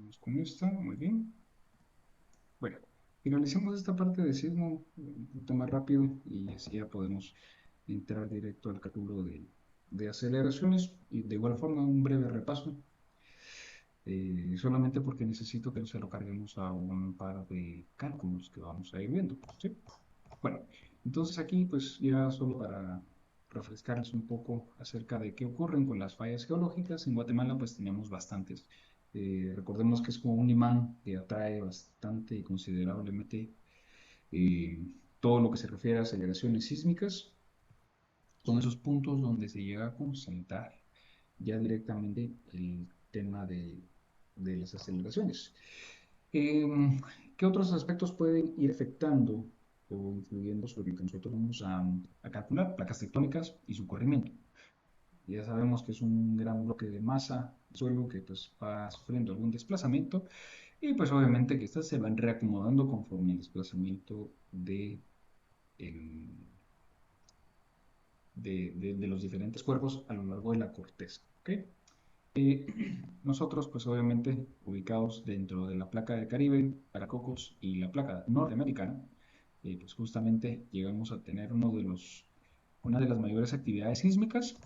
Vamos con esta, muy bien. Bueno, finalicemos esta parte de sismo un poquito más rápido y así ya podemos entrar directo al capítulo de aceleraciones y de igual forma un breve repaso, solamente porque necesito que se lo carguemos a un par de cálculos que vamos a ir viendo, ¿sí? Bueno, entonces aquí pues ya solo para refrescarles un poco acerca de qué ocurren con las fallas geológicas. En Guatemala pues tenemos bastantes. Recordemos que es como un imán que atrae bastante y considerablemente eh, todo lo que se refiere a aceleraciones sísmicas. Son esos puntos donde se llega a concentrar ya directamente el tema de las aceleraciones. Eh, ¿Qué otros aspectos pueden ir afectando o influyendo sobre lo que nosotros vamos a calcular? Placas tectónicas y su corrimiento. Ya sabemos que es un gran bloque de masa, suelo que pues va sufriendo algún desplazamiento y pues obviamente que estas se van reacomodando conforme el desplazamiento el- de los diferentes cuerpos a lo largo de la corteza. ¿Ok? Nosotros, pues obviamente, ubicados dentro de la placa del Caribe, para Cocos y la placa norteamericana, pues justamente llegamos a tener una de las mayores actividades sísmicas,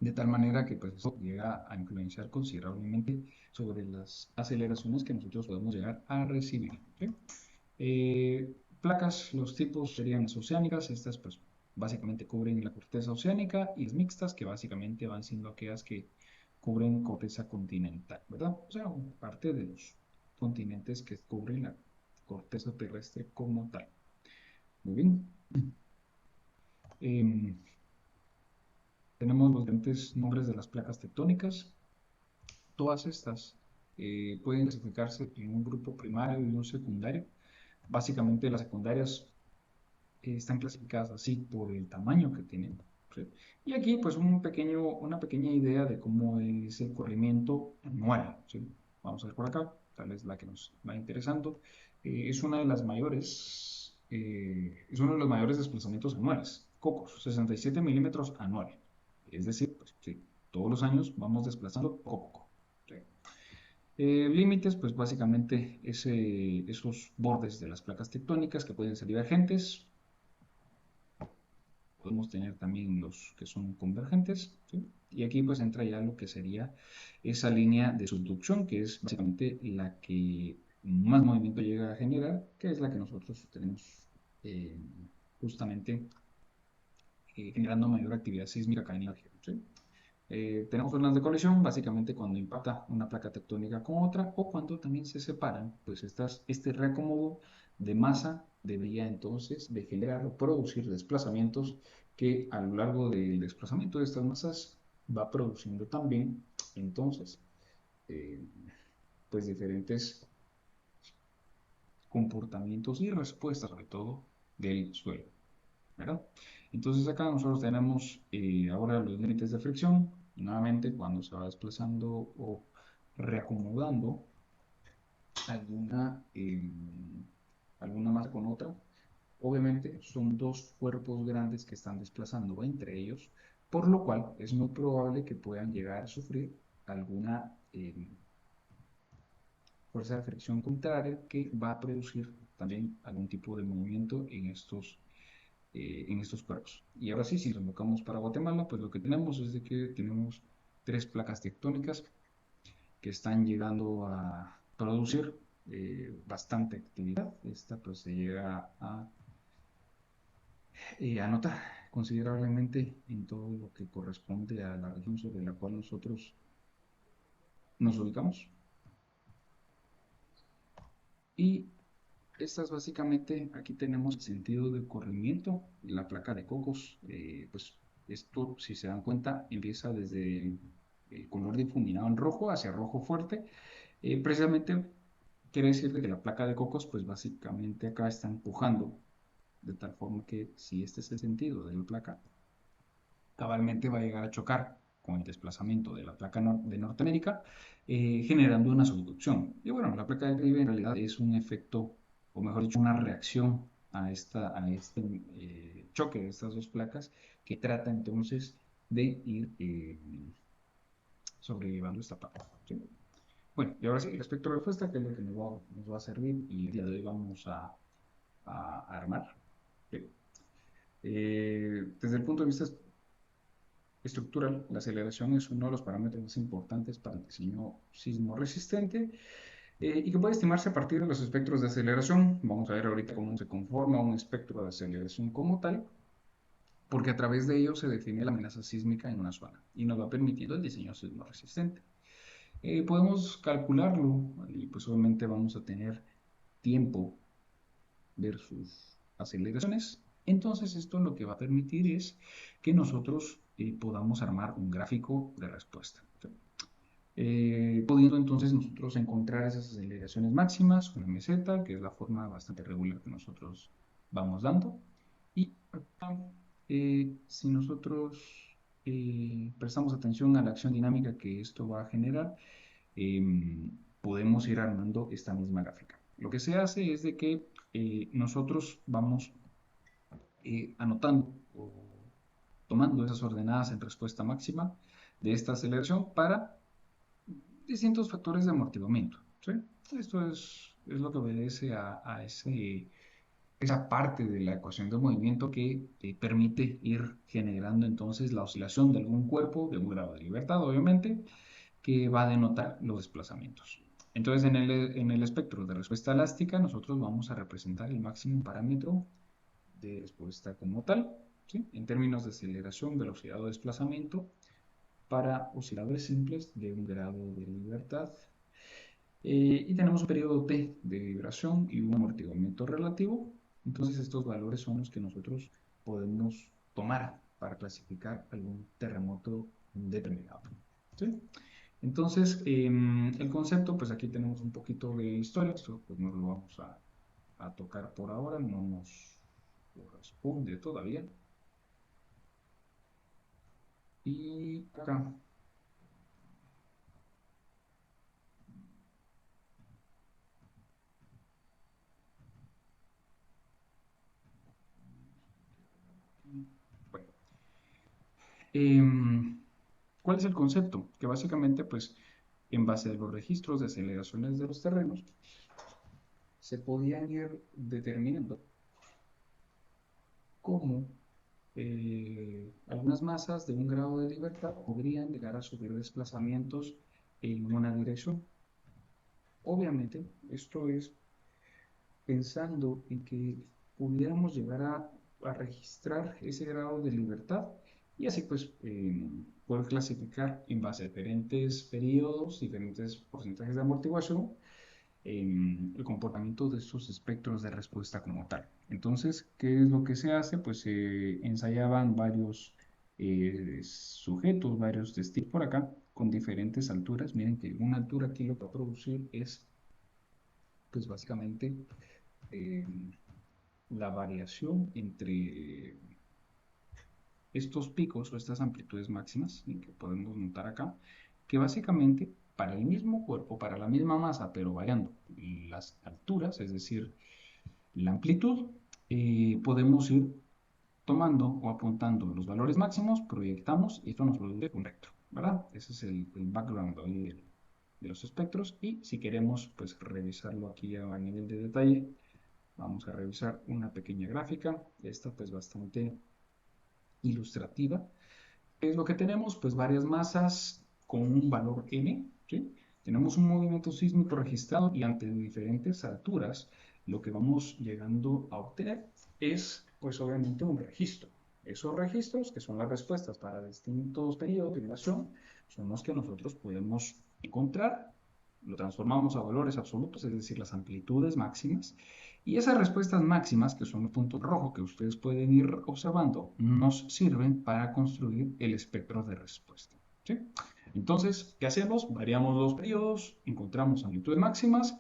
de tal manera que pues eso llega a influenciar considerablemente sobre las aceleraciones que nosotros podemos llegar a recibir. ¿Sí? Placas, los tipos serían las oceánicas, estas pues básicamente cubren la corteza oceánica, y las mixtas, que básicamente van siendo aquellas que cubren corteza continental, ¿verdad? O sea, parte de los continentes que cubren la corteza terrestre como tal. Muy bien. Em, Tenemos los diferentes nombres de las placas tectónicas. Todas estas pueden clasificarse en un grupo primario y un secundario. Básicamente las secundarias están clasificadas así por el tamaño que tienen. ¿Sí? Y aquí pues una pequeña idea de cómo es el corrimiento anual. ¿Sí? Vamos a ver por acá, tal vez la que nos va interesando. Es una de las mayores, es uno de los mayores desplazamientos anuales. Cocos, 67 milímetros anual. Es decir, pues, sí, todos los años vamos desplazando poco a poco. ¿Sí? Límites, pues básicamente esos bordes de las placas tectónicas que pueden ser divergentes. Podemos tener también los que son convergentes, ¿sí? Y aquí pues entra ya lo que sería esa línea de subducción, que es básicamente la que más movimiento llega a generar, que es la que nosotros tenemos eh, justamente generando mayor actividad sísmica acá en la región, ¿sí? Tenemos zonas de colisión, básicamente cuando impacta una placa tectónica con otra o cuando también se separan, pues este reacomodo de masa debería entonces de generar o producir desplazamientos que a lo largo del desplazamiento de estas masas va produciendo también entonces eh, pues diferentes comportamientos y respuestas sobre todo del suelo, ¿verdad? Entonces acá nosotros tenemos ahora los límites de fricción, nuevamente cuando se va desplazando o reacomodando alguna, alguna masa con otra. Obviamente son dos cuerpos grandes que están desplazando entre ellos, por lo cual es muy probable que puedan llegar a sufrir alguna fuerza de fricción contraria que va a producir también algún tipo de movimiento en estos cuerpos. Y ahora sí, si nos enfocamos para Guatemala, pues lo que tenemos es de que tenemos tres placas tectónicas que están llegando a producir bastante actividad. Esta pues se llega a notar considerablemente en todo lo que corresponde a la región sobre la cual nosotros nos ubicamos. Y estas básicamente, aquí tenemos el sentido de corrimiento, la placa de Cocos, pues esto, si se dan cuenta, empieza desde el color difuminado en rojo hacia rojo fuerte. Precisamente quiere decir que la placa de Cocos, pues básicamente acá está empujando, de tal forma que si este es el sentido de la placa, cabalmente va a llegar a chocar con el desplazamiento de la placa de Norteamérica, generando una subducción. Y bueno, la placa de Caribe en realidad es un efecto, o mejor dicho, una reacción a este choque de estas dos placas que trata entonces de ir sobrellevando esta parte. ¿Sí? Bueno, y ahora sí, el espectro de respuesta, que es lo que nos va a servir y el día de hoy vamos a armar. Bien. Desde el punto de vista estructural, la aceleración es uno de los parámetros más importantes para el diseño sismo resistente y que puede estimarse a partir de los espectros de aceleración. Vamos a ver ahorita cómo se conforma un espectro de aceleración como tal, porque a través de ello se define la amenaza sísmica en una zona y nos va permitiendo el diseño sismo resistente. Podemos calcularlo y pues obviamente vamos a tener tiempo versus aceleraciones. Entonces esto lo que va a permitir es que nosotros podamos armar un gráfico de respuesta. ¿Sí? Pudiendo entonces nosotros encontrar esas aceleraciones máximas con MZ, que es la forma bastante regular que nosotros vamos dando. Y si nosotros prestamos atención a la acción dinámica que esto va a generar, podemos ir armando esta misma gráfica. Lo que se hace es de que nosotros vamos anotando o tomando esas ordenadas en respuesta máxima de esta aceleración para distintos factores de amortiguamiento. ¿Sí? Esto es lo que obedece a esa parte de la ecuación de movimiento que permite ir generando entonces la oscilación de algún cuerpo de un grado de libertad, obviamente, que va a denotar los desplazamientos. Entonces, en el espectro de respuesta elástica, nosotros vamos a representar el máximo parámetro de respuesta como tal, ¿sí? En términos de aceleración, velocidad o desplazamiento, para osciladores simples de un grado de libertad. Y tenemos un periodo T de vibración y un amortiguamiento relativo. Entonces, estos valores son los que nosotros podemos tomar para clasificar algún terremoto determinado. ¿Sí? Entonces, el concepto, pues aquí tenemos un poquito de historia, esto pues no lo vamos a tocar por ahora, no nos corresponde todavía. Y acá, bueno, ¿cuál es el concepto? Que básicamente, pues, en base a los registros de aceleraciones de los terrenos, se podían ir determinando cómo algunas masas de un grado de libertad podrían llegar a subir desplazamientos en una dirección. Obviamente, esto es pensando en que pudiéramos llegar a registrar ese grado de libertad y así pues poder clasificar en base a diferentes periodos, diferentes porcentajes de amortiguación, el comportamiento de estos espectros de respuesta como tal. Entonces, ¿qué es lo que se hace? Pues se ensayaban varios sujetos, varios testigos por acá, con diferentes alturas. Miren que una altura aquí lo que va a producir es, pues básicamente, eh, la variación entre estos picos o estas amplitudes máximas que podemos notar acá, que básicamente para el mismo cuerpo, para la misma masa, pero variando las alturas, es decir, la amplitud, podemos ir tomando o apuntando los valores máximos, proyectamos y esto nos produce un vector, ¿verdad? Ese es el background de los espectros y si queremos pues revisarlo aquí a nivel de detalle, vamos a revisar una pequeña gráfica, esta pues bastante ilustrativa. ¿Qué es lo que tenemos? Pues varias masas con un valor n, ¿sí? Tenemos un movimiento sísmico registrado y ante diferentes alturas lo que vamos llegando a obtener es pues obviamente un registro. Esos registros, que son las respuestas para distintos periodos de vibración, son los que nosotros podemos encontrar, lo transformamos a valores absolutos, es decir, las amplitudes máximas, y esas respuestas máximas, que son los puntos rojos que ustedes pueden ir observando, nos sirven para construir el espectro de respuesta. ¿Sí? Entonces, ¿qué hacemos? Variamos los periodos, encontramos amplitudes máximas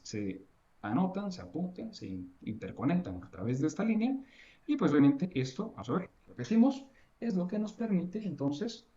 se anotan, se apuntan, se interconectan a través de esta línea, y pues obviamente esto, vamos a ver, repetimos, es lo que nos permite entonces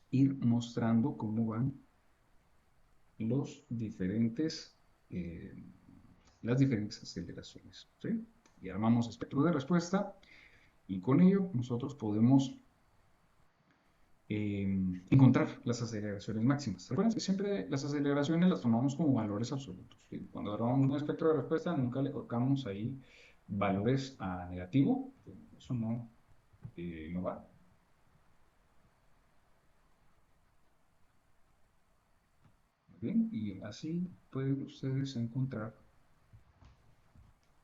ir mostrando cómo van los diferentes eh, las diferentes aceleraciones. ¿Sí? Y armamos espectro de respuesta y con ello nosotros podemos encontrar las aceleraciones máximas. Recuerden que siempre las aceleraciones las tomamos como valores absolutos, ¿sí? Cuando grabamos un espectro de respuesta, nunca le colocamos ahí valores a negativo. Eso no va. Bien, y así pueden ustedes encontrar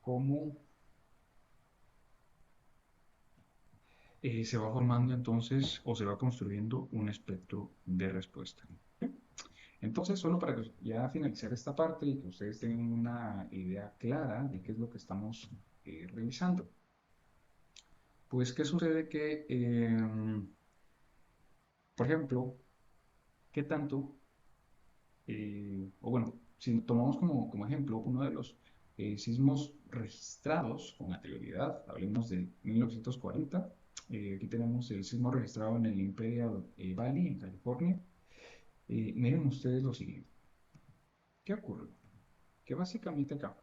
cómo se va formando entonces o se va construyendo un espectro de respuesta. Entonces, solo para que ya finalizar esta parte y que ustedes tengan una idea clara de qué es lo que estamos revisando. Pues, ¿qué sucede? Que, por ejemplo, ¿qué tanto o bueno, si tomamos como ejemplo uno de los sismos registrados con anterioridad, hablemos de 1940, aquí tenemos el sismo registrado en el Imperial Valley, en California. Miren ustedes lo siguiente, ¿qué ocurre? Que básicamente acá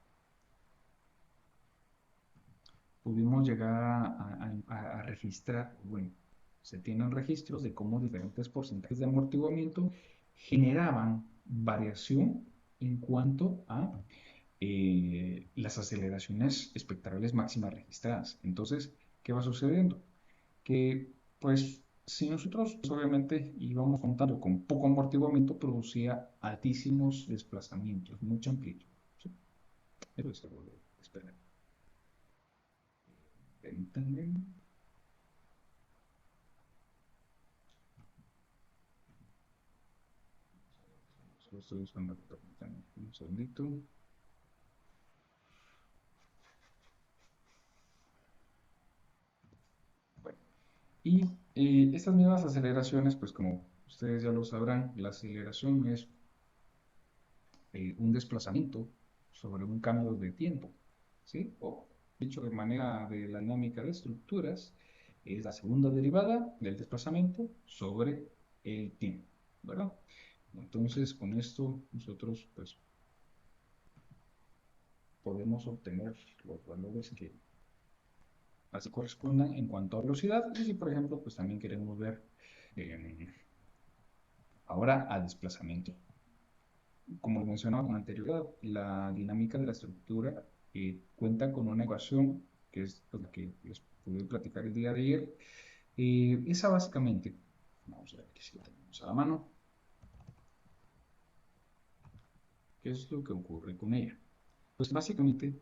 pudimos llegar a registrar, bueno, se tienen registros de cómo diferentes porcentajes de amortiguamiento generaban variación en cuanto a las aceleraciones espectrales máximas registradas. Entonces, ¿qué va sucediendo? Que, pues, si nosotros pues, obviamente íbamos contando con poco amortiguamiento, producía altísimos desplazamientos, mucha amplitud. ¿Sí? Eso es algo de esperar. Permítanme. Solo estoy buscando, permítanme un segundito. Bueno, y estas mismas aceleraciones, pues como ustedes ya lo sabrán, la aceleración es un desplazamiento sobre un cambio de tiempo, ¿sí? O dicho de manera de la dinámica de estructuras, es la segunda derivada del desplazamiento sobre el tiempo, ¿verdad? Entonces, con esto nosotros pues podemos obtener los valores que así correspondan en cuanto a velocidad. Y si, por ejemplo, pues también queremos ver eh, ahora a desplazamiento. Como lo mencionaba con anterioridad, la dinámica de la estructura cuenta con una ecuación que es pues, la que les pude platicar el día de ayer. Esa básicamente, vamos a ver que si la tenemos a la mano, ¿qué es lo que ocurre con ella? Pues básicamente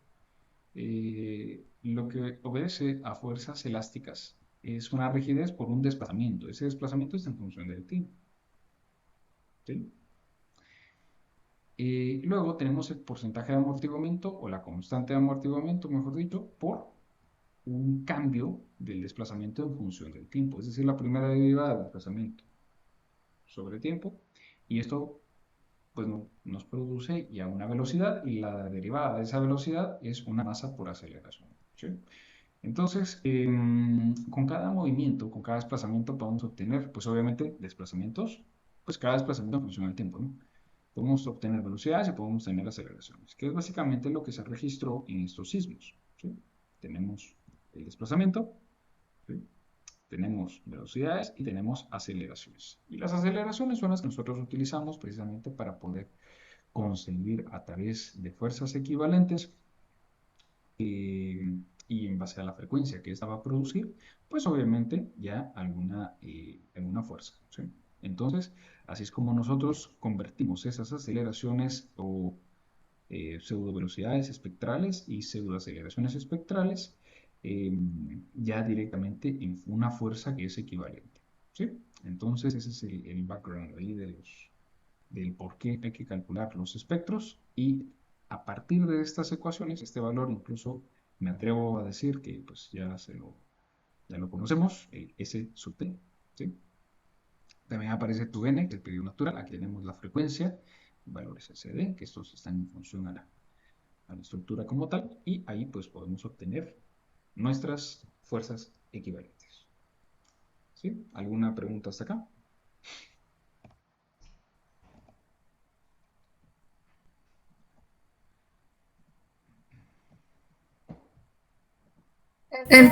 lo que obedece a fuerzas elásticas es una rigidez por un desplazamiento. Ese desplazamiento es en función del tiempo. ¿Sí? Luego tenemos el porcentaje de amortiguamiento o la constante de amortiguamiento, mejor dicho, por un cambio del desplazamiento en función del tiempo. Es decir, la primera derivada del desplazamiento sobre tiempo. Y esto pues nos produce ya una velocidad y la derivada de esa velocidad es una masa por aceleración. ¿Sí? Entonces, con cada movimiento, con cada desplazamiento podemos obtener, pues obviamente, desplazamientos, pues cada desplazamiento en función del tiempo, ¿no? Podemos obtener velocidades y podemos tener aceleraciones, que es básicamente lo que se registró en estos sismos, ¿sí? Tenemos el desplazamiento, ¿sí? Tenemos velocidades y tenemos aceleraciones. Y las aceleraciones son las que nosotros utilizamos precisamente para poder conseguir a través de fuerzas equivalentes y en base a la frecuencia que esta va a producir, pues obviamente ya alguna fuerza, ¿sí? Entonces, así es como nosotros convertimos esas aceleraciones o pseudo velocidades espectrales y pseudo aceleraciones espectrales ya directamente en una fuerza que es equivalente, ¿sí? Entonces, ese es el background ahí del por qué hay que calcular los espectros y a partir de estas ecuaciones, este valor incluso me atrevo a decir que pues ya lo conocemos, el S sub t, ¿sí? También aparece tu n, que es el periodo natural, aquí tenemos la frecuencia, valores SD, que estos están en función a la estructura como tal, y ahí pues podemos obtener nuestras fuerzas equivalentes. ¿Sí? ¿Alguna pregunta hasta acá?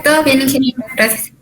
Todo bien, ingeniero. Gracias.